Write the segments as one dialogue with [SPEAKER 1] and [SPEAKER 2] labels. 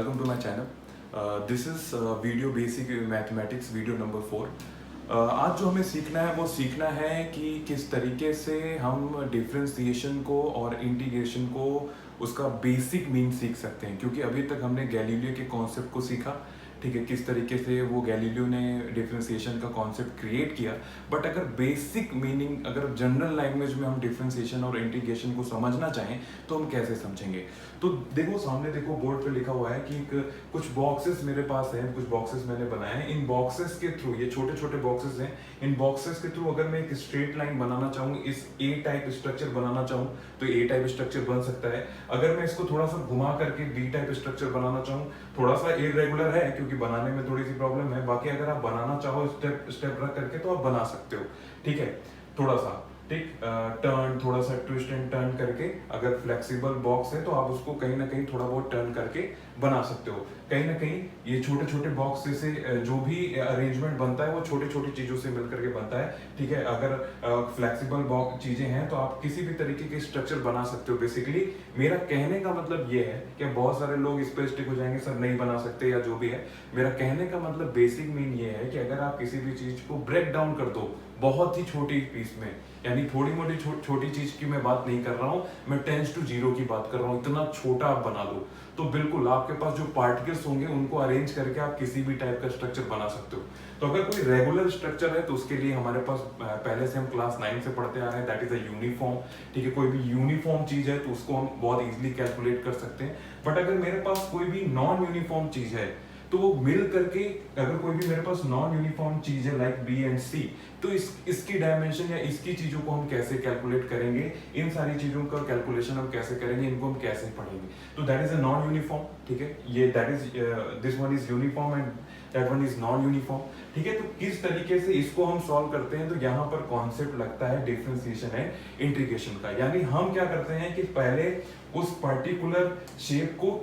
[SPEAKER 1] welcome to my channel. This is video basic mathematics video number 4. आज जो हमें सीखना है वो सीखना है कि किस तरीके से हम डिफरेंशिएशन को और इंटीग्रेशन को उसका बेसिक मीन सीख सकते हैं, क्योंकि अभी तक हमने गैलीलियो के कॉन्सेप्ट को सीखा, ठीक है, किस तरीके से वो गैलीलियो ने डिफरेंशिएशन का कॉन्सेप्ट क्रिएट किया। बट अगर बेसिक मीनिंग, अगर जनरल लैंग्वेज में हम डिफरेंशिएशन और इंटीग्रेशन को समझना चाहें तो हम कैसे समझेंगे। तो देखो सामने देखो बोर्ड पे लिखा हुआ है कि कुछ बॉक्सेस मेरे पास हैं, कुछ बॉक्सेस मैंने बनाए हैं। इन बॉक्सेस के थ्रू, ये छोटे छोटे बॉक्सेस हैं, इन बॉक्सेस के थ्रू अगर मैं एक स्ट्रेट लाइन बनाना चाहूँ, इस ए टाइप स्ट्रक्चर बनाना चाहूँ तो ए टाइप स्ट्रक्चर बन सकता है। अगर मैं इसको थोड़ा सा घुमा करके बी टाइप स्ट्रक्चर बनाना चाहूँ, थोड़ा सा इरेगुलर है क्योंकि बनाने में थोड़ी सी प्रॉब्लम है, बाकी अगर आप बनाना चाहो स्टेप स्टेप रख करके तो आप बना सकते हो, ठीक है। थोड़ा सा ठीक टर्न, थोड़ा सा ट्विस्ट एंड टर्न करके, अगर फ्लेक्सिबल बॉक्स है तो आप उसको कहीं ना कहीं थोड़ा बहुत टर्न करके बना सकते हो। कहीं ना कहीं ये छोटे छोटे बॉक्स से जो भी अरेंजमेंट बनता है वो छोटी छोटी चीजों से मिलकर के बनता है, ठीक है। अगर फ्लेक्सिबल बॉक्स चीजें हैं तो आप किसी भी तरीके के स्ट्रक्चर बना सकते हो। बेसिकली मेरा कहने का मतलब ये है कि बहुत सारे लोग इस पर स्टिक हो जाएंगे, सर नहीं बना सकते या जो भी है। मेरा कहने का मतलब बेसिक मीन ये है कि अगर आप किसी भी चीज को ब्रेक डाउन कर दो बहुत ही छोटी पीस में, यानी थोड़ी मोटी छोटी चीज की मैं बात नहीं कर रहा हूं, मैं 10 to 0 की बात कर रहा हूं, इतना छोटा आप बना दो तो बिल्कुल आपके पास जो पार्टिकल्स होंगे उनको अरेंज करके आप किसी भी टाइप का स्ट्रक्चर बना सकते हो। तो अगर कोई रेगुलर स्ट्रक्चर है तो उसके लिए हमारे पास पहले से हम क्लास 9 से पढ़ते आ रहे हैं, दैट इज अ यूनिफॉर्म, ठीक है। कोई भी यूनिफॉर्म चीज है तो उसको हम बहुत इजीली कैलकुलेट कर सकते हैं। बट अगर मेरे पास कोई भी नॉन यूनिफॉर्म चीज है तो वो मिल करके, अगर कोई भी मेरे पास नॉन यूनिफॉर्म चीज है लाइक बी एंड सी, तो इसकी डायमेंशन या इसकी चीजों को हम कैसे कैलकुलेट करेंगे, इन सारी चीजों का कैलकुलेशन हम कैसे करेंगे, इनको हम कैसे पढ़ेंगे। तो that is a non uniform, ठीक है। ये that is this one is uniform and that one is non uniform, ठीक है। तो किस तरीके से इसको हम सॉल्व करते हैं, तो यहाँ पर कॉन्सेप्ट लगता है डिफरेंशिएशन एंड इंटीग्रेशन का। यानी हम क्या करते हैं कि पहले उस पर्टिकुलर शेप को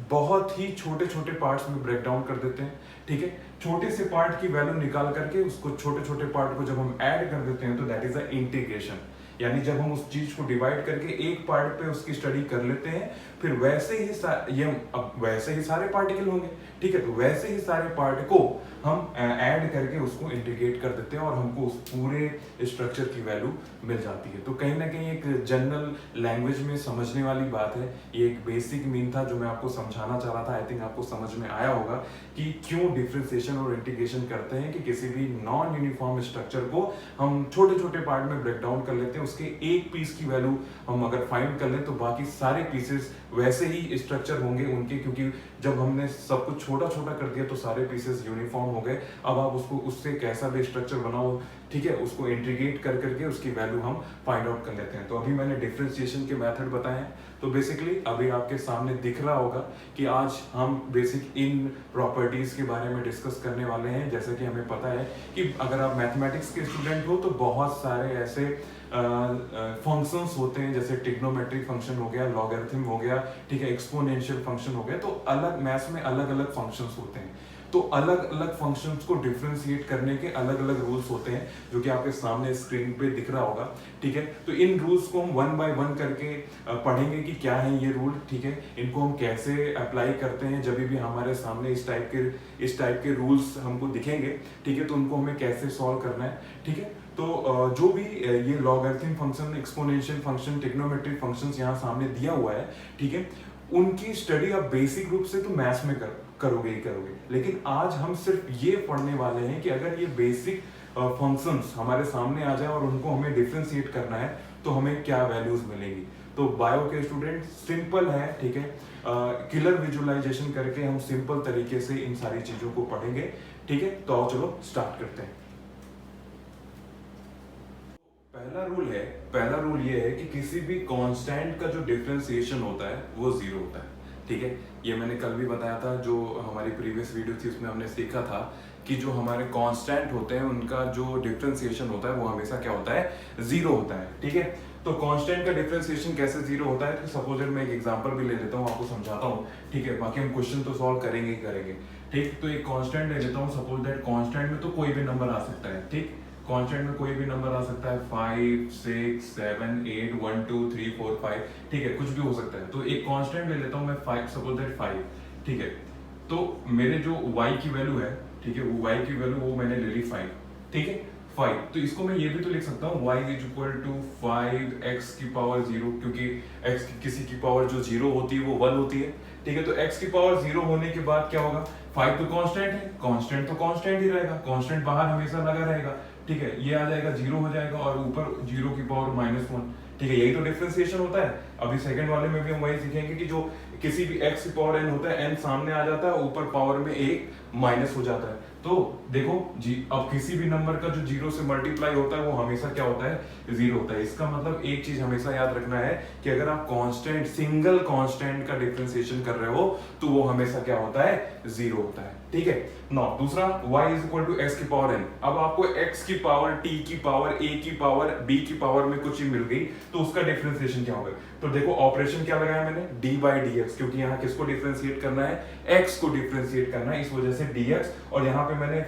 [SPEAKER 1] बहुत ही छोटे छोटे पार्ट्स में ब्रेक डाउन कर देते हैं, ठीक है। छोटे से पार्ट की वैल्यू निकाल करके उसको छोटे छोटे पार्ट को जब हम ऐड कर देते हैं तो दैट इज अ इंटीग्रेशन। यानी जब हम उस चीज को डिवाइड करके एक पार्ट पे उसकी स्टडी कर लेते हैं, फिर वैसे ही वैसे ही सारे पार्टिकल होंगे, ठीक है। तो वैसे ही सारे पार्ट को हम ऐड करके उसको इंटीग्रेट कर देते हैं और हमको उस पूरे स्ट्रक्चर की वैल्यू मिल जाती है। तो कहीं ना कहीं एक जनरल लैंग्वेज में समझने वाली बात है, ये एक बेसिक मीन था जो मैं आपको समझाना चाह रहा था। आई थिंक आपको समझ में आया होगा कि क्यों डिफरेंशिएशन और इंटीग्रेशन करते हैं, कि किसी भी नॉन यूनिफॉर्म स्ट्रक्चर को हम छोटे छोटे पार्ट में ब्रेक डाउन कर लेते हैं, उसके एक पीस की वैल्यू हम अगर फाइंड कर लें तो बाकी सारे पीसेस वैसे ही स्ट्रक्चर होंगे उनके, क्योंकि जब हमने सब कुछ छोटा छोटा कर दिया तो सारे पीसेस यूनिफॉर्म हो गए। अब आप उसको उससे कैसा भी स्ट्रक्चर बनाओ, ठीक है, उसको इंटीग्रेट कर करके उसकी वैल्यू हम फाइंड आउट कर लेते हैं। तो अभी मैंने डिफरेंशिएशन के मेथड बताए हैं। तो बेसिकली अभी आपके सामने दिख रहा होगा कि आज हम बेसिक इन प्रॉपर्टीज के बारे में डिस्कस करने वाले हैं। जैसे कि हमें पता है कि अगर आप मैथमेटिक्स के स्टूडेंट हो तो बहुत सारे ऐसे फंक्शंस होते हैं, जैसे ट्रिग्नोमेट्रिक फंक्शन हो गया, लॉगरिथम हो गया, ठीक है, एक्सपोनेंशियल फंक्शन हो गया। तो अलग मैथ्स में अलग अलग फंक्शंस होते हैं, तो अलग अलग फंक्शंस को डिफरेंशिएट करने के अलग अलग रूल्स होते हैं जो कि आपके सामने स्क्रीन पे दिख रहा होगा, ठीक है। तो इन रूल्स को हम वन बाय वन करके पढ़ेंगे कि क्या है ये रूल, ठीक है, इनको हम कैसे अप्लाई करते हैं। जब भी हमारे सामने इस टाइप के रूल्स हमको दिखेंगे, ठीक है, तो उनको हमें कैसे सॉल्व करना है, ठीक है। तो जो भी ये logarithm function, exponential function, trigonometric functions यहाँ सामने दिया हुआ है, ठीक है, उनकी स्टडी आप बेसिक रूप से तो मैथ्स में करोगे ही करोगे। लेकिन आज हम सिर्फ ये पढ़ने वाले हैं कि अगर ये बेसिक फंक्शंस हमारे सामने आ जाए और उनको हमें डिफरेंशिएट करना है तो हमें क्या वैल्यूज मिलेंगी। तो बायो के स्टूडेंट सिंपल है, ठीक है, किलर विजुअलाइजेशन करके हम सिंपल तरीके से इन सारी चीजों को पढ़ेंगे, ठीक है। तो आओ चलो स्टार्ट करते हैं। पहला रूल ये है कि किसी भी कांस्टेंट का जो डिफरेंशिएशन होता है वो जीरो होता है, ठीक है। ये मैंने कल भी बताया था, जो हमारी प्रीवियस वीडियो थी उसमें हमने सीखा था कि जो हमारे कांस्टेंट होते हैं उनका जो डिफरेंशिएशन होता है वो हमेशा क्या होता है, जीरो होता है, ठीक है। तो कांस्टेंट का डिफरेंशिएशन कैसे जीरो होता है, तो सपोज मैं एक एग्जांपल भी ले लेता हूँ, आपको समझाता हूँ, ठीक है। बाकी हम क्वेश्चन तो सॉल्व करेंगे ही करेंगे, ठीक। तो एक कांस्टेंट ले लेता हूँ, सपोज दैट कांस्टेंट में तो कोई भी नंबर आ सकता है, ठीक। कांस्टेंट में कोई भी नंबर आ सकता है, 5 6 7 8 1 2 3 4 5, ठीक है, कुछ भी हो सकता है। तो एक कांस्टेंट ले लेता हूं मैं 5, सपोज दैट 5, ठीक है। तो मेरे जो y की वैल्यू है, ठीक है, वो y की वैल्यू वो मैंने ले ली 5, ठीक है 5। तो इसको मैं ये भी तो लिख सकता हूँ y is equal to 5x की पावर 0, क्योंकि x की किसी की पावर जो 0 होती है वो 1 होती है, ठीक है। तो x की पावर 0 होने के बाद क्या होगा, 5 तो कांस्टेंट है, कांस्टेंट तो कांस्टेंट ही रहेगा, कांस्टेंट बाहर हमेशा लगा रहेगा, ठीक है। ये आ जाएगा 0 हो जाएगा और ऊपर 0 की पावर -1, ठीक है। यही तो डिफरेंशिएशन होता है। अभी सेकंड वाले में भी हम वही सीखेंगे कि जो किसी भी x की पावर n होता है, n सामने आ जाता है, ऊपर पावर में एक माइनस हो जाता है। तो देखो जी, अब किसी भी नंबर का जो 0 से मल्टीप्लाई होता है वो हमेशा क्या होता है, 0 होता है। इसका मतलब एक चीज हमेशा याद रखना है कि अगर आप कांस्टेंट, सिंगल कांस्टेंट का डिफरेंशिएशन कर रहे हो तो वो हमेशा क्या होता है, 0 होता है, ठीक है। नौ दूसरा y is equal to x की पावर n। अब आपको x की पावर, t की पावर, a की पावर, b की पावर में कुछ ही मिल गई, तो उसका डिफरेंशिएशन क्या होगा। तो देखो ऑपरेशन क्या लगाया मैंने, d बाई dx, क्योंकि यहाँ किसको डिफरेंशिएट करना है, x को डिफरेंशिएट करना है, इस वजह से dx। और यहाँ पे मैंने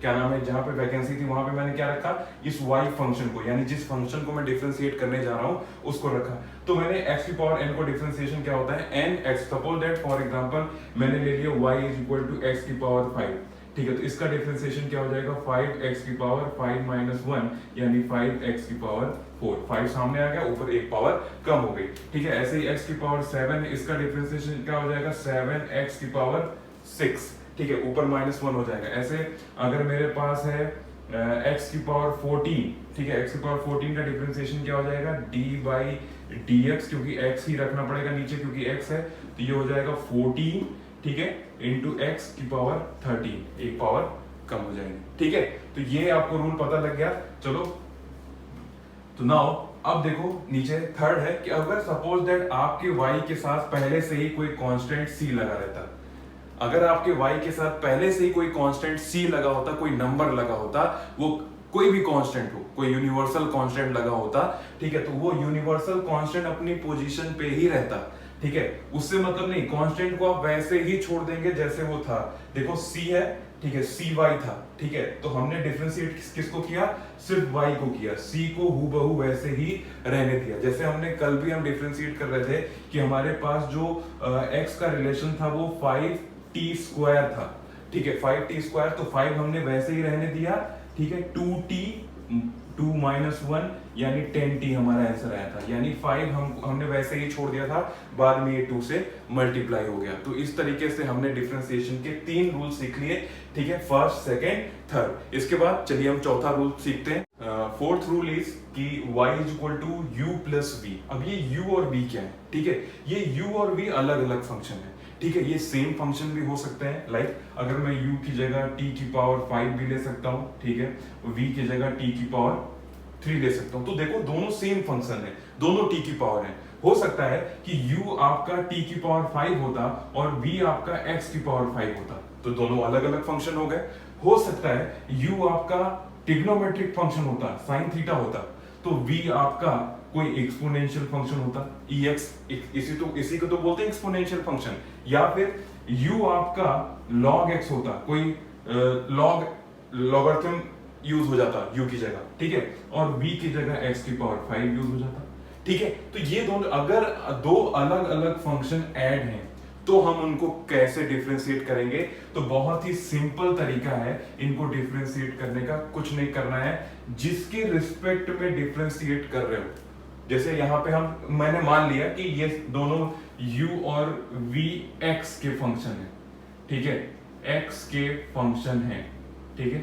[SPEAKER 1] क्या नाम है, जहां पे वैकेंसी थी वहां पे मैंने क्या रखा, इस y फंक्शन को, यानी जिस फंक्शन को मैं डिफरेंशिएट करने जा रहा हूं उसको रखा। तो मैंने x की पावर n को डिफरेंशिएशन क्या होता है, n x, suppose that for example मैंने ले लिया y is equal to x की पावर 5, ठीक है। तो इसका डिफरेंशिएशन क्या हो जाएगा, 5x की पावर 5 माइनस 1, यानी 5x की पावर 4। 5 सामने आ गया, ऊपर एक पावर कम हो गई, ठीक है। ऐसे ही x की पावर 7, इसका डिफरेंशिएशन क्या हो जाएगा, 7x की पावर 6, ठीक है, ऊपर -1 हो जाएगा। ऐसे अगर मेरे पास है x की पावर 14, ठीक है, x की पावर 14 का डिफरेंशिएशन क्या हो जाएगा, d बाई dx, क्योंकि x ही रखना पड़ेगा नीचे क्योंकि x है, तो ये हो जाएगा 14, ठीक है, इंटू x की पावर 13, एक पावर कम हो जाएगी, ठीक है। तो ये आपको रूल पता लग गया। चलो, तो नाउ अब देखो नीचे थर्ड है कि अगर सपोज दैट आपके y के साथ पहले से ही कोई कांस्टेंट c लगा रहता, अगर आपके y के साथ पहले से ही कोई कांस्टेंट c लगा होता, कोई नंबर लगा होता, वो कोई भी कांस्टेंट हो, कोई यूनिवर्सल कांस्टेंट लगा होता, ठीक है, तो वो यूनिवर्सल कांस्टेंट अपनी पोजीशन पे ही रहता, ठीक है। उससे मतलब नहीं, कांस्टेंट को आप वैसे ही छोड़ देंगे जैसे वो था। देखो c है, ठीक है, cy था, ठीक है, तो हमने डिफरेंशिएट किसको किया, सिर्फ y को किया, c को हूबहू वैसे ही रहने दिया। जैसे हमने कल भी हम डिफरेंशिएट कर रहे थे कि हमारे पास जो x का रिलेशन था वो 5t² था, ठीक है, 5t², तो 5 हमने वैसे ही रहने दिया, ठीक है। 2t 2 माइनस 1 यानी 10t हमारा आंसर आया था, यानी 5 हमने वैसे ही छोड़ दिया था, बाद में ये 2 से मल्टीप्लाई हो गया। तो इस तरीके से हमने डिफरेंशिएशन के 3 रूल सीख लिए, ठीक है, फर्स्ट, सेकंड, थर्ड। इसके बाद चलिए हम चौथा रूल सीखते हैं। फोर्थ रूल इज कि y is equal to u plus v। अब ये u और v क्या है, ठीक है, ये u और v अलग अलग फंक्शन है, ठीक है। ये सेम फंक्शन भी हो सकते हैं, लाइक अगर मैं u की जगह t की पावर 5 भी ले सकता हूँ, ठीक है, v की जगह t की पावर 3 ले सकता हूँ। तो देखो दोनों सेम फंक्शन है, दोनों t की पावर है। हो सकता है कि u आपका t की पावर 5 होता और v आपका x की पावर 5 होता, तो दोनों अलग अलग फंक्शन हो गए। हो सकता है u आपका ट्रिग्नोमेट्रिक फंक्शन होता, साइन थीटा होता, तो v आपका कोई एक्सपोनेंशियल फंक्शन होता, ex, इसी को तो बोलते हैं एक्सपोनेंशियल फंक्शन। या फिर u आपका log x होता, कोई लॉगरिथम यूज हो जाता u की जगह, ठीक है, और v की जगह x की पावर 5 यूज हो जाता, ठीक है। तो ये दोनों, अगर दो अलग अलग फंक्शन ऐड हैं तो हम उनको कैसे डिफरेंशिएट करेंगे, तो बहुत ही सिंपल तरीका है इनको डिफरेंशिएट करने का। कुछ नहीं करना है, जिसके रिस्पेक्ट में डिफरेंशिएट कर रहे हो, जैसे यहाँ पे मैंने मान लिया कि ये दोनों u और v x के फंक्शन है, ठीक है, x के फंक्शन है, ठीक है,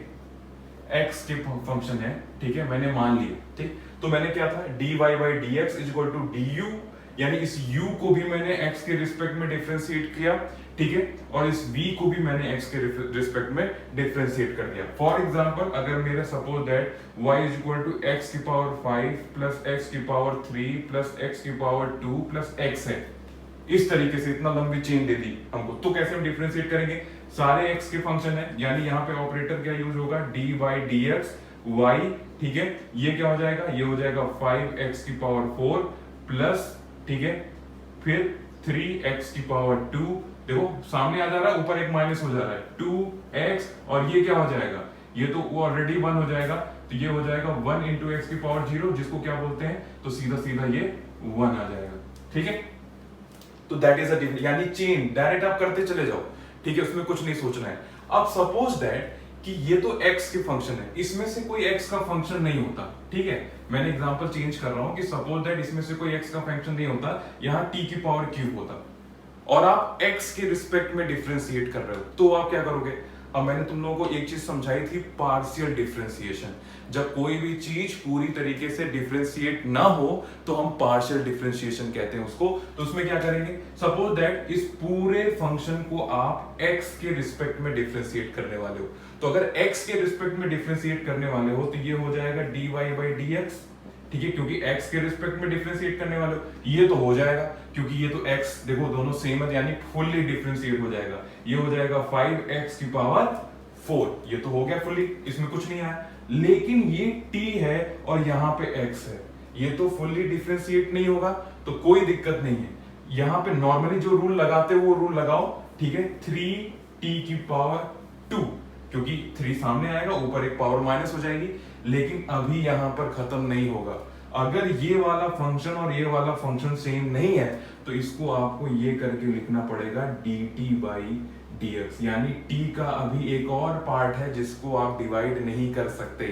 [SPEAKER 1] x के फंक्शन है, ठीक है, मैंने मान लिया, ठीक। तो मैंने क्या था, dy by dx is equal to du, यानी इस u को भी मैंने x के रिस्पेक्ट में डिफरेंशिएट किया, ठीक है, और इस v को भी मैंने x के रिस्पेक्ट में डिफरेंशिएट कर दिया। फॉर एग्जांपल अगर मेरा suppose that y is equal to x की पावर 5 प्लस x की पावर 3 प्लस x की पावर 2 प्लस x है, इस तरीके से इतना लंबी चेन दे दी हमको, तो कैसे हम डिफरेंशिएट करेंगे, सारे x के फंक्शन है, यानी यहाँ पे ऑपरेटर क्या यूज होगा, d बाई dx y, ठीक है, ये क्या हो जाएगा, ये हो जाएगा 5x की पावर 4 प्लस, ठीक है, फिर 3x की पावर 2, देखो सामने आ जा रहा है, ऊपर एक माइनस हो जा रहा है, 2x, और ये क्या हो जाएगा, ये तो वो ऑलरेडी 1 हो जाएगा, तो ये हो जाएगा 1 इंटू एक्स की पावर 0, जिसको क्या बोलते हैं, तो सीधा सीधा ये 1 आ जाएगा, ठीक है। तो दैट इज अ डिफरेंस, यानी चेन डायरेक्ट आप करते चले जाओ, ठीक है, उसमें कुछ नहीं सोचना है। अब सपोज दैट कि ये तो x के फंक्शन है, इसमें से कोई x का फंक्शन नहीं होता, ठीक है, मैंने एग्जांपल चेंज कर रहा हूं कि सपोज दैट इसमें से कोई x का फंक्शन नहीं होता, यहां t की पावर क्यूब होता और आप x के रिस्पेक्ट में डिफरेंशिएट कर रहे हो, तो आप क्या करोगे? अब मैंने तुम लोगों को एक चीज समझाई थी, पार्शियल डिफरेंशिएशन। जब कोई भी चीज पूरी तरीके से डिफरेंशिएट ना हो तो हम पार्शियल डिफरेंशिएशन कहते हैं उसको। तो उसमें क्या करेंगे, सपोज दैट इस पूरे फंक्शन को आप x के रिस्पेक्ट में डिफरेंशिएट करने वाले हो, तो अगर x के रिस्पेक्ट में डिफरेंशिएट करने वाले हो तो ये हो जाएगा dy बाई dx, ठीक है, क्योंकि x के रिस्पेक्ट में डिफरेंशिएट करने वाले हो, ये तो हो जाएगा क्योंकि ये तो x देखो दोनों सेम है, यानी फुल्ली डिफरेंशिएट हो जाएगा, ये हो जाएगा 5x की पावर 4, ये तो हो गया फुल्ली, इसमें कुछ नहीं आया। लेकिन ये t है और यहाँ पे x है, ये तो फुल्ली डिफरेंशिएट नहीं होगा, तो कोई दिक्कत नहीं है। यहाँ पे नॉर्मली जो रूल लगाते हो वो रूल लगाओ, ठीक है, 3t की पावर 2, क्योंकि 3 सामने आएगा, ऊपर एक पावर माइनस हो जाएगी। लेकिन अभी यहां पर खत्म नहीं होगा, अगर ये वाला फंक्शन और ये वाला फंक्शन सेम नहीं है तो इसको आपको ये करके लिखना पड़ेगा dt बाई dx, यानी t का अभी एक और पार्ट है जिसको आप डिवाइड नहीं कर सकते,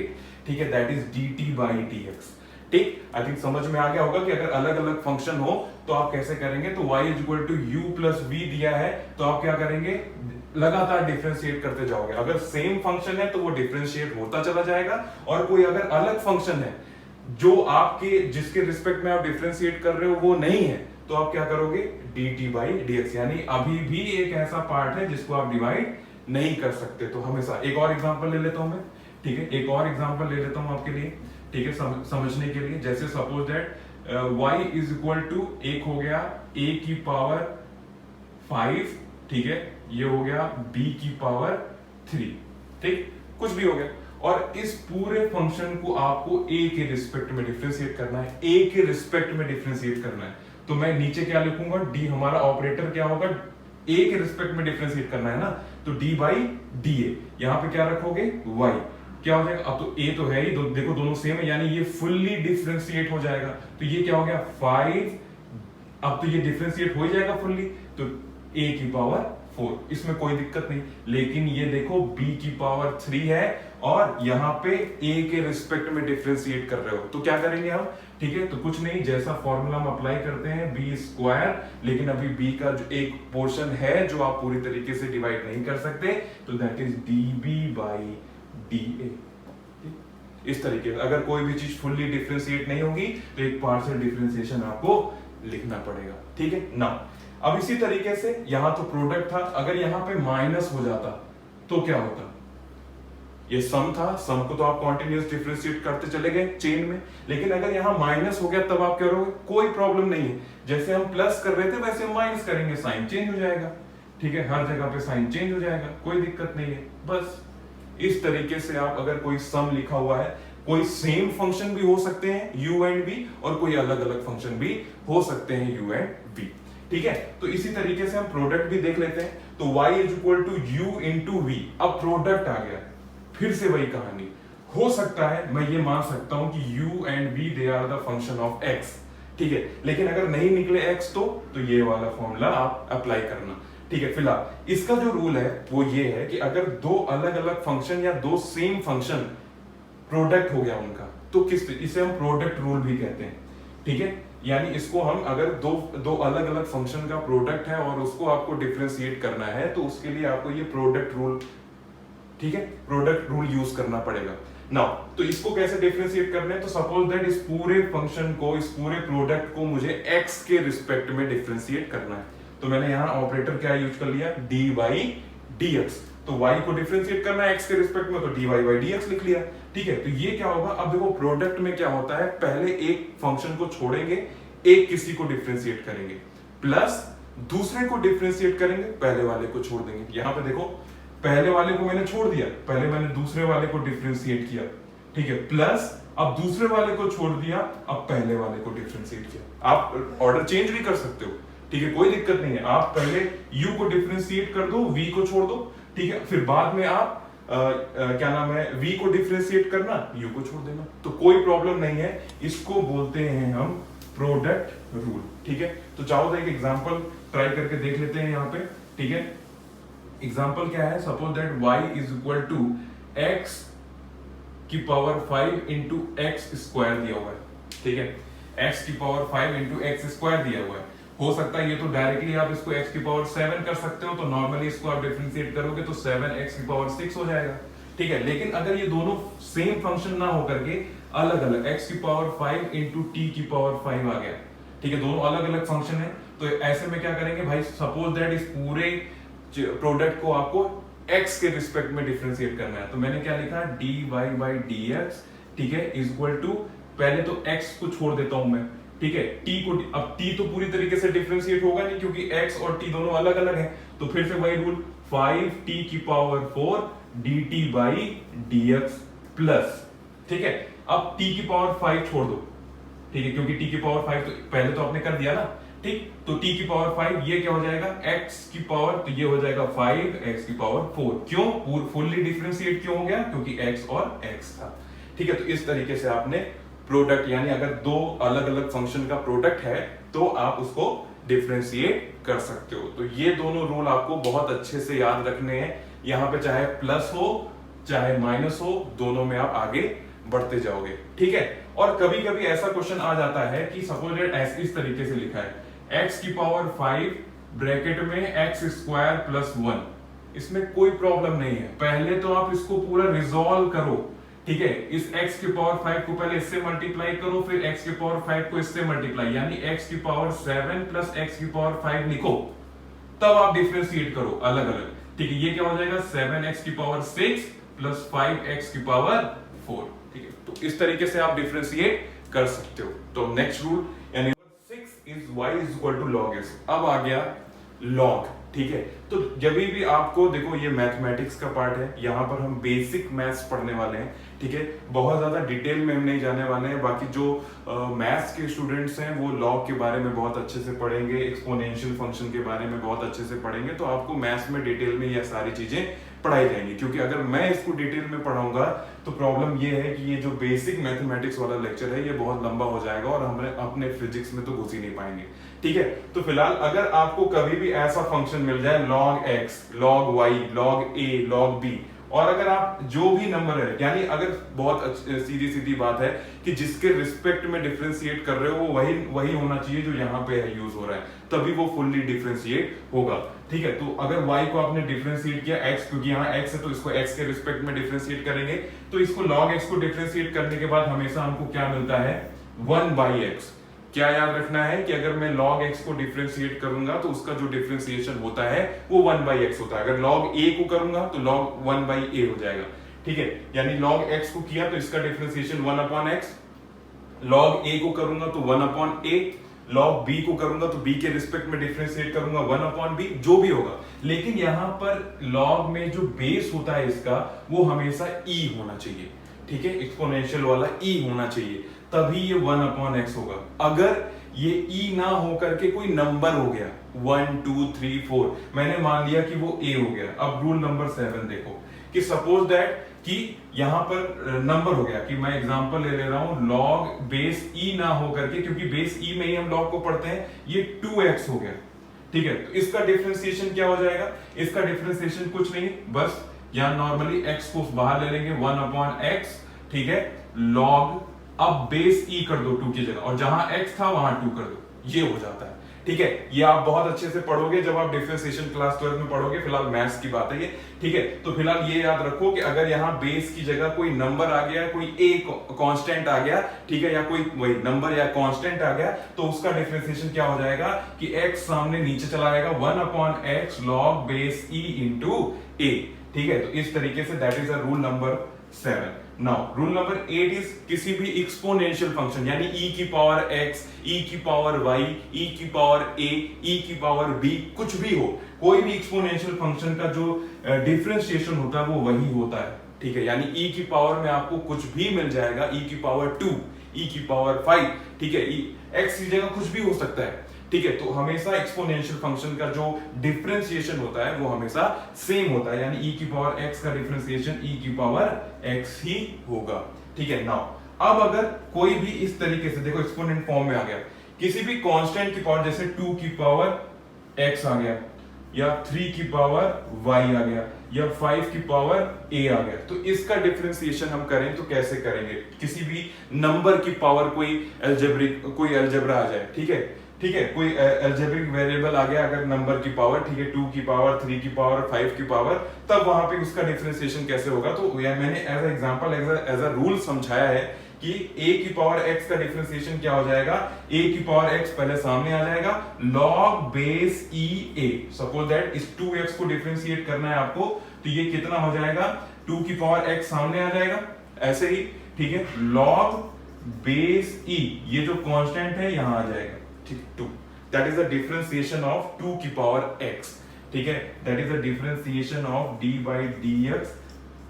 [SPEAKER 1] ठीक है, that is dt by dx। ठीक, आई थिंक समझ में आ गया होगा कि अगर अलग अलग फंक्शन हो तो आप कैसे करेंगे। तो y is equal to u plus v दिया है तो आप क्या करेंगे, लगातार डिफरेंशिएट करते जाओगे। अगर सेम फंक्शन है तो वो डिफरेंशिएट होता चला जाएगा, और कोई अगर अलग फंक्शन है जो आपके जिसके रिस्पेक्ट में आप डिफरेंशिएट कर रहे हो वो नहीं है तो आप क्या करोगे, dt बाई dx, यानी अभी भी एक ऐसा पार्ट है जिसको आप डिवाइड नहीं कर सकते। तो हमेशा एक और एग्जांपल ले लेता हूं मैं, ठीक है, एक और एग्जांपल ले लेता हूं आपके लिए, ठीक है, समझने के लिए। जैसे suppose that y is equal to एक हो गया a की पावर 5, ठीक है, ये हो गया b की पावर 3, ठीक, कुछ भी हो गया, और इस पूरे फंक्शन को आपको a के रिस्पेक्ट में डिफरेंशिएट करना है, a के रिस्पेक्ट में डिफरेंशिएट करना है। तो मैं नीचे क्या लिखूंगा, d, हमारा ऑपरेटर क्या होगा, a के रिस्पेक्ट में डिफरेंशिएट करना है ना, तो d बाई dA, यहां पे क्या रखोगे, y, क्या हो जाएगा, अब तो a तो है ही, देखो दोनों सेम है, यानी ये फुल्ली डिफरेंशिएट हो जाएगा, तो ये क्या हो गया 5, अब तो ये डिफरेंशिएट हो जाएगा फुल्ली, तो a की पावर 4, इसमें कोई दिक्कत नहीं। लेकिन ये देखो b की पावर 3 है और यहाँ पे a के रिस्पेक्ट में डिफरेंशिएट कर रहे हो, तो क्या करेंगे हम, ठीक है, तो कुछ नहीं, जैसा फॉर्मूला हम अप्लाई करते हैं b स्क्वायर, लेकिन अभी b का जो एक पोर्शन है जो आप पूरी तरीके से डिवाइड नहीं कर सकते, तो that is db by dA। इस तरीके से अगर कोई भी चीज फुल्ली डिफरेंशिएट नहीं होगी तो एक पार्शियल डिफरेंशिएशन आपको लिखना पड़ेगा, ठीक है ना। अब इसी तरीके से यहां तो प्रोडक्ट था, अगर यहां पे माइनस हो जाता तो क्या होता, ये सम था, सम को तो आप कॉन्टिन्यूअस डिफरेंशिएट करते चले गए चेन में, लेकिन अगर यहां माइनस हो गया तब आप क्या करोगे, कोई प्रॉब्लम नहीं है, जैसे हम प्लस कर रहे थे वैसे माइनस करेंगे, साइन चेंज हो जाएगा, ठीक है, हर जगह पे साइन चेंज हो जाएगा, कोई दिक्कत नहीं है। बस इस तरीके से आप अगर कोई सम लिखा हुआ है, कोई सेम फंक्शन भी हो सकते हैं u एंड v, और कोई अलग अलग फंक्शन भी हो सकते हैं u एंड v, ठीक है। तो इसी तरीके से हम प्रोडक्ट भी देख लेते हैं, तो y is equal to u into v, अब प्रोडक्ट आ गया, फिर से वही कहानी, हो सकता है मैं ये मान सकता हूं कि u and v they are the function of x, ठीक है, लेकिन अगर नहीं निकले x तो ये वाला फॉर्मूला आप अप्लाई करना, ठीक है। फिलहाल इसका जो रूल है वो ये है कि अगर दो अलग अलग फंक्शन या दो सेम फंक्शन प्रोडक्ट हो गया उनका, तो किस, इसे हम प्रोडक्ट रूल भी कहते हैं, ठीक है, यानी इसको हम अगर दो अलग अलग फंक्शन का प्रोडक्ट है और उसको आपको डिफरेंशिएट करना है तो उसके लिए आपको ये प्रोडक्ट रूल, ठीक है, प्रोडक्ट रूल यूज करना पड़ेगा। नाउ तो इसको कैसे डिफरेंशिएट करना है, तो सपोज दैट इस पूरे फंक्शन को, इस पूरे प्रोडक्ट को मुझे x के रिस्पेक्ट में डिफरेंशिएट करना है, तो मैंने यहां ऑपरेटर क्या यूज कर लिया, d बाई dx, तो y को डिफरेंशिएट करना है x के रिस्पेक्ट में, तो dy बाई dx लिख लिया, ठीक है। तो ये क्या होगा, अब देखो प्रोडक्ट में क्या होता है, पहले एक फंक्शन को छोड़ेंगे, एक किसी को डिफरेंशिएट करेंगे, प्लस दूसरे को डिफरेंशिएट करेंगे, पहले वाले को छोड़ देंगे। यहां पे देखो पहले वाले को मैंने छोड़ दिया, पहले मैंने दूसरे वाले को डिफरेंशिएट किया, ठीक है, प्लस अब दूसरे वाले को छोड़ दिया, अब पहले वाले को डिफरेंशिएट किया। आप ऑर्डर चेंज भी कर सकते हो, ठीक है, कोई दिक्कत नहीं है, आप पहले u को डिफरेंशिएट कर दो, v को छोड़ दो, ठीक है, फिर बाद में आप क्या नाम है, v को डिफरेंशिएट करना, u को छोड़ देना, तो कोई प्रॉब्लम नहीं है, इसको बोलते हैं हम प्रोडक्ट रूल, ठीक है। तो चाहो तो एक एग्जांपल ट्राई करके देख लेते हैं यहाँ पे, ठीक है। एग्जाम्पल क्या है, suppose that y is equal to x की पावर 5 इंटू एक्स स्क्वायर दिया हुआ है, ठीक है, x की पावर 5 इंटू एक्स स्क्वायर दिया हुआ है। हो सकता है ये तो डायरेक्टली आप इसको x की पावर 7 कर सकते हो, तो नॉर्मली इसको आप डिफरेंशिएट करोगे तो 7x की पावर 6 हो जाएगा, ठीक है। लेकिन अगर ये दोनों सेम फंक्शन ना होकर के अलग अलग x की पावर 5 इंटू टी की पावर 5 आ गया, ठीक है, दोनों अलग अलग फंक्शन है, तो ऐसे में क्या करेंगे भाई, सपोज दैट इस पूरे प्रोडक्ट को आपको x के रिस्पेक्ट में डिफरेंशिएट करना है, तो मैंने क्या लिखा, dy बाई dx, ठीक है, इज इक्वल टू, पहले तो x को छोड़ देता हूं मैं, ठीक है, t को, अब t तो पूरी तरीके से डिफरेंशिएट होगा नहीं क्योंकि x और t दोनों अलग अलग हैं, तो फिर से वही रूल 5t की power 4 dt by dx plus, ठीक है, अब t की पावर 5 छोड़ दो, ठीक है, क्योंकि t की पावर 5 तो पहले तो आपने कर दिया ना, ठीक, तो t की पावर 5 ये क्या हो जाएगा, x की पावर, तो ये हो जाएगा 5x की पावर 4, क्यों, फुल्ली डिफरेंशिएट क्यों हो गया, क्योंकि x और x था, ठीक है। तो इस तरीके से आपने प्रोडक्ट, यानी अगर दो अलग अलग फंक्शन का प्रोडक्ट है तो आप उसको डिफरेंशिएट कर सकते हो। तो ये दोनों रूल आपको बहुत अच्छे से याद रखने हैं, यहाँ पे चाहे प्लस हो चाहे माइनस हो, दोनों में आप आगे बढ़ते जाओगे, ठीक है। और कभी कभी ऐसा क्वेश्चन आ जाता है कि सपोज दैट इस तरीके से लिखा है, x की पावर 5 ब्रैकेट में x स्क्वायर प्लस 1, इसमें कोई प्रॉब्लम नहीं है, पहले तो आप इसको पूरा रिजॉल्व करो, ठीक है, इस x की पावर 5 को पहले इससे मल्टीप्लाई करो, फिर x की पावर 5 को इससे मल्टीप्लाई, यानी x की पावर 7 प्लस x की पावर 5 लिखो, तब आप डिफरेंशिएट करो अलग अलग, ठीक है। ये क्या हो जाएगा, 7x की पावर 6 प्लस 5x की पावर 4, ठीक है। तो इस तरीके से आप डिफरेंशिएट कर सकते हो। तो नेक्स्ट रूल, यानी 6 is y is equal to log x, अब आ गया log, ठीक है। तो जब भी आपको देखो, ये मैथमेटिक्स का पार्ट है, यहाँ पर हम बेसिक मैथ्स पढ़ने वाले हैं, ठीक है, बहुत ज्यादा डिटेल में हम नहीं जाने वाले हैं। बाकी जो मैथ्स के स्टूडेंट्स हैं वो लॉग के बारे में बहुत अच्छे से पढ़ेंगे, एक्सपोनेंशियल फंक्शन के बारे में बहुत अच्छे से पढ़ेंगे, तो आपको मैथ्स में डिटेल में ये सारी चीजें पढ़ाई जाएंगी। क्योंकि अगर मैं इसको डिटेल में पढ़ाऊंगा तो प्रॉब्लम ये है कि ये जो बेसिक मैथमेटिक्स वाला लेक्चर है ये बहुत लंबा हो जाएगा और हम अपने फिजिक्स में तो घुस ही नहीं पाएंगे, ठीक है। तो फिलहाल अगर आपको कभी भी ऐसा फंक्शन मिल जाए log x, log y, log a, log b, और अगर आप जो भी नंबर है, यानी अगर बहुत सीधी सीधी बात है कि जिसके रिस्पेक्ट में डिफरेंशिएट कर रहे हो वो वही होना चाहिए जो यहाँ पे यूज हो रहा है, तभी वो फुल्ली डिफरेंशिएट होगा, ठीक है। तो अगर y को आपने डिफरेंशिएट किया x, क्योंकि यहाँ x है तो इसको x के रिस्पेक्ट में डिफरेंशिएट करेंगे, तो इसको log x को डिफरेंशिएट करने के बाद हमेशा हमको क्या मिलता है, 1/x। क्या याद रखना है कि अगर मैं log x को डिफरेंशिएट करूंगा तो उसका जो डिफरेंशिएशन होता है वो 1/x होता है। अगर log a को करूंगा तो log 1/a हो जाएगा, ठीक है। यानी log x को किया तो इसका डिफरेंशिएशन 1/x, log a को करूंगा तो 1/a, log b को करूंगा तो b के रिस्पेक्ट में डिफरेंशिएट करूंगा 1/b, जो भी होगा। लेकिन यहां पर log में जो बेस होता है इसका वो हमेशा e होना चाहिए, ठीक है, एक्सपोनेंशियल वाला e होना चाहिए, तभी ये 1/x होगा। अगर ये e ना हो करके कोई नंबर हो गया 1 2 3 4, मैंने मान लिया कि वो a हो गया। अब रूल नंबर 7 देखो कि सपोज दैट कि यहां पर नंबर हो गया, कि मैं एग्जांपल ले रहा हूं log बेस e ना हो करके, क्योंकि बेस e में ही हम log को पढ़ते हैं, ये 2x हो गया, ठीक है। तो इसका डिफरेंशिएशन क्या हो जाएगा, इसका डिफरेंशिएशन कुछ नहीं, बस यहां नॉर्मली x को बाहर ले लेंगे 1/x, ठीक है, log, अब बेस e कर दो 2 की जगह, और जहां x था वहां 2 कर दो, ये हो जाता है, ठीक है। ये आप बहुत अच्छे से पढ़ोगे जब आप डिफरेंशिएशन क्लास 12 में पढ़ोगे, फिलहाल मैथ्स की बात है ये, ठीक है। तो फिलहाल ये याद रखो कि अगर यहाँ बेस की जगह कोई नंबर आ गया, कोई a कांस्टेंट आ गया, ठीक है, या कोई वही नंबर या कांस्टेंट आ गया, तो उसका डिफरेंशिएशन क्या हो जाएगा कि x सामने नीचे चला जाएगा, 1/x log base e into a, ठीक है। तो इस तरीके say that is a rule number 7। Now rule number 8 is किसी भी एक्सपोनेंशियल फंक्शन, यानी e की पावर x, e की पावर y, e की पावर a, e की पावर b, कुछ भी हो, कोई भी एक्सपोनेंशियल फंक्शन का जो डिफरेंशिएशन होता है वो वही होता है, ठीक है। यानी e की पावर में आपको कुछ भी मिल जाएगा, e की पावर 2, e की पावर 5, ठीक है, x की जगह कुछ भी हो सकता है, ठीक है। तो हमेशा एक्सपोनेंशियल फंक्शन का जो डिफरेंशिएशन होता है वो हमेशा सेम होता है, यानी e की पावर x का डिफरेंशिएशन e की पावर x ही होगा, ठीक है। नाउ अब अगर कोई भी इस तरीके से देखो एक्सपोनेंट फॉर्म में आ गया, किसी भी कांस्टेंट की पावर, जैसे 2 की पावर x आ गया, या 3 की पावर y आ गया या 5 की पावर a आ गया। तो इसका डिफरेंशिएशन हम करें तो कैसे करेंगे? किसी भी नंबर की पावर कोई अलजेब्रा आ जाए, ठीक है, कोई अलजेब्रिक वेरिएबल आ गया अगर नंबर की पावर, ठीक है, 2 की पावर, 3 की पावर, 5 की पावर, तब वहां पे उसका डिफरेंशिएशन कैसे होगा? तो मैंने as example as a rule समझाया है कि a की पावर x का डिफरेंशिएशन क्या हो जाएगा? a की पावर x पहले सामने आ जाएगा, log base e a। Suppose that इस 2x को डिफरेंशिएट करना है आपको, तो ये कितना हो जाएगा? 2 की पावर x सामने आ जाएगा, ऐसे ही, ठीक है, log बेस e, ये जो कांस्टेंट है यहां आ जाएगा, ठीक, 2। That is the differentiation of 2 की पावर x, ठीक है, that is the differentiation of d by dx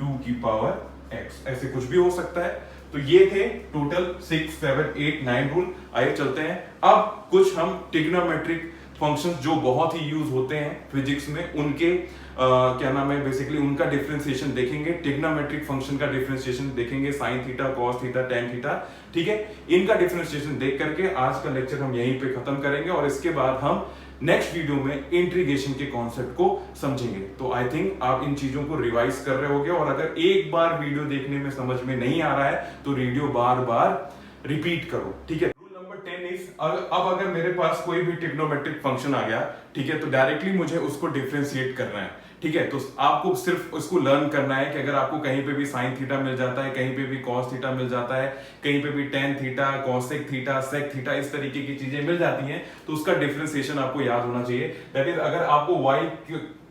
[SPEAKER 1] 2 की पावर x। ऐसे कुछ भी हो सकता है। तो ये थे टोटल 6, 7, 8, 9 रूल। आइए चलते हैं अब कुछ हम ट्रिग्नोमेट्रिक फंक्शंस जो बहुत ही यूज होते हैं फिजिक्स में, उनके क्या नाम है, बेसिकली उनका डिफरेंशिएशन देखेंगे। ट्रिग्नोमेट्रिक फंक्शन का डिफरेंशिएशन देखेंगे, sine theta, cos theta, tan theta, ठीक है। इनका डिफरेंशिएशन देख करके आज का लेक्चर हम यहीं पे खत्म करेंगे और इसके बाद हम नेक्स्ट वीडियो में इंटीग्रेशन के कॉन्सेप्ट को समझेंगे। तो आई थिंक आप इन चीजों को रिवाइज कर रहे होगे, और अगर एक बार वीडियो देखने में समझ में नहीं आ रहा है तो वीडियो बार बार रिपीट करो, ठीक है। रूल नंबर 10 इज, अब अगर मेरे पास कोई भी ट्रिग्नोमेट्रिक फंक्शन आ गया, ठीक है, तो डायरेक्टली मुझे उसको डिफरेंशिएट करना है, ठीक है। तो आपको सिर्फ उसको लर्न करना है कि अगर आपको कहीं पे भी साइन थीटा मिल जाता है, कहीं पे भी कॉस थीटा मिल जाता है, कहीं पे भी tan theta, cosec theta, sec theta, इस तरीके की चीजें मिल जाती हैं, तो उसका डिफरेंशिएशन आपको याद होना चाहिए। दैट इज, अगर आपको y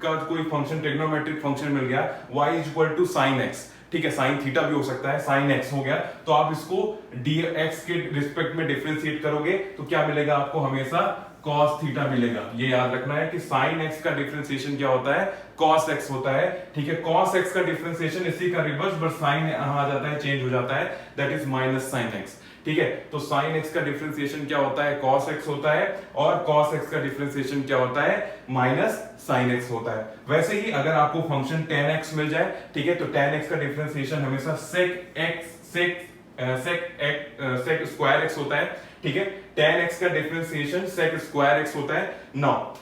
[SPEAKER 1] का कोई फंक्शन, ट्रिग्नोमेट्रिक फंक्शन मिल गया, y is equal to sine x, ठीक है, साइन थीटा भी हो सकता है, साइन x हो गया, तो आप इसको dx के रिस्पेक्ट में डिफरेंशिएट करोगे तो क्या मिलेगा आपको? हमेशा cos थीटा मिलेगा। ये याद रखना है कि sin x का डिफरेंशिएशन क्या होता है? cos x होता है, ठीक है। cos x का डिफरेंशिएशन इसी का रिवर्स, बट sin यहां आ जाता है, चेंज हो जाता है, that is minus sin x, ठीक है। तो sin x का डिफरेंशिएशन क्या होता है? cos x होता है, और cos x का डिफरेंशिएशन क्या होता है? माइनस sin x होता है। वैसे ही अगर आपको फंक्शन tan x मिल जाए, ठीक है, तो tan x का डिफरेंशिएशन हमेशा sec स्क्वायर x होता है, ठीक है। tan x का डिफरेंशिएशन sec स्क्वायर x होता है। नाउ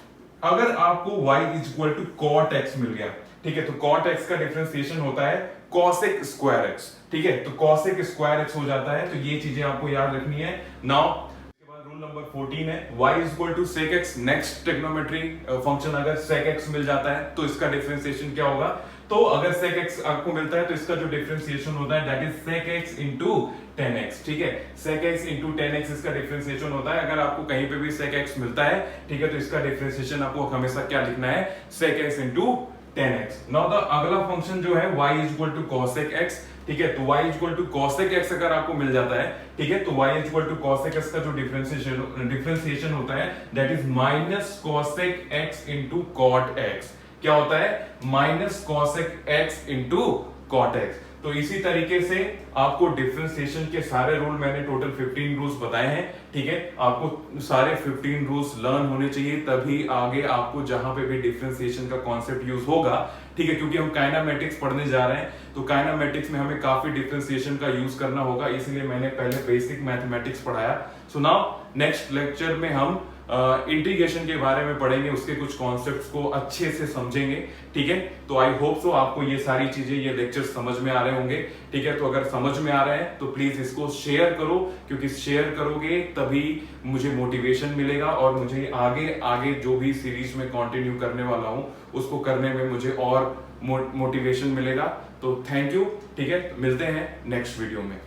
[SPEAKER 1] अगर आपको y is equal to cot x मिल गया, ठीक है, तो cot x का डिफरेंशिएशन होता है cosec स्क्वायर x, ठीक है, तो cosec स्क्वायर x हो जाता है। तो ये चीजें आपको याद रखनी है। नाउ रूल नंबर 14 है, y is equal to sec x। Next trigonometry function अगर sec x मिल जाता है तो इसका डिफरेंशिएशन क्या होगा? तो अगर sec x आपको मिलता है तो इसका जो डिफरेंशिएशन होता है that is sec x into tan x, ठीक है, sec x into tan x इसका डिफरेंशिएशन होता है। अगर आपको कहीं पे भी sec x मिलता है, ठीक है, तो इसका डिफरेंशिएशन आपको हमेशा क्या लिखना है? sec x into tan x। Now the अगला फंक्शन जो है y is equal to cosec x, ठीक है, तो y is equal to cosec x अगर आपको मिल जाता है, ठीक है, तो y is equal to cosec x का जो डिफरेंशिएशन होता है that is minus cosec x into cot x। क्या होता है? Minus cosec x into cot x। तो इसी तरीके से आपको डिफरेंशिएशन के सारे रूल, मैंने टोटल 15 रूल्स बताए हैं, ठीक है। आपको सारे 15 रूल्स लर्न होने चाहिए, तभी आगे आपको जहां पे भी डिफरेंशिएशन का कॉन्सेप्ट यूज होगा, ठीक है, क्योंकि हम काइनेमेटिक्स पढ़ने जा रहे हैं, तो काइनेमेटिक्स में हमें काफी डिफरेंशिएशन का यूज करना होगा, इसलिए मैंने पहले बेसिक मैथमेटिक्स पढ़ाया। सो नाउ नेक्स्ट लेक्चर में हम इंटीग्रेशन के बारे में पढ़ेंगे, उसके कुछ कॉन्सेप्ट्स को अच्छे से समझेंगे, ठीक है। तो आई होप सो आपको ये सारी चीजें, ये लेक्चर समझ में आ रहे होंगे, ठीक है। तो अगर समझ में आ रहे हैं तो प्लीज इसको शेयर करो, क्योंकि शेयर करोगे तभी मुझे मोटिवेशन मिलेगा और मुझे आगे आगे जो भी सीरीज में कंटिन्यू करने वाला हूं उसको करने में मुझे और मोटिवेशन मिलेगा। तो थैंक यू, ठीक है, मिलते हैं नेक्स्ट वीडियो में।